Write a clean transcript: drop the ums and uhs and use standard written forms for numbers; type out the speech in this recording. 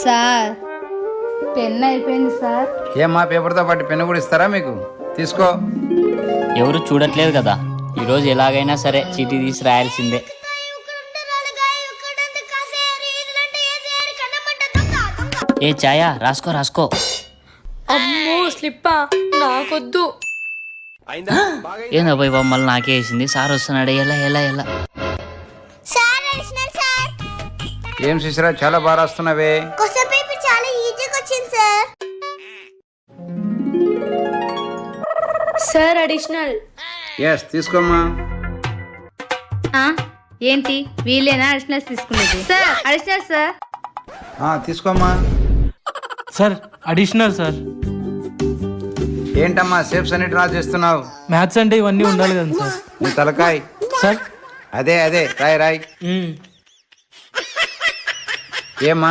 Sir pen అయిపోయింది sir. ఏమ్మా పేపర్తో పాటు పెన్ను కూడా ఇస్తారా మీకు? తీసుకో. ఎవరు చూడట్లేదు కదా, ఈరోజు ఎలాగైనా సరే చీటీ తీసి రాయాల్సిందే. ఏ ఛాయా, రాసుకో రాసుకో. అమ్మో స్లిప్పా, నాకొద్దు. ఏందబ్బాయి బాబు మళ్ళీ నాకే వేసింది. సార్ వస్తున్నాడు, ఎలా ఎలా ఎలా? ఏం శిశిరా, చాలా బాగా రాస్తున్నావే. చాలా ఈజీగా వచ్చింది సార్. Sir additional. ఎస్ తీసుకోమ్మా. ఏంటి వీళ్ళేనా అడిషనల్స్ తీసుకునేది? Sir additional sir. తీసుకోమ్మా. Sir additional sir. ఏంటమ్మా సేప్స్ అన్ని డ్రా చేస్తున్నావు? మ్యాథ్స్ అంటే ఇవన్నీ ఉండాలి కదా సార్. నీ తలకాయ్. సార్ అదే రాయ్ రాయ్. ఏమ్మా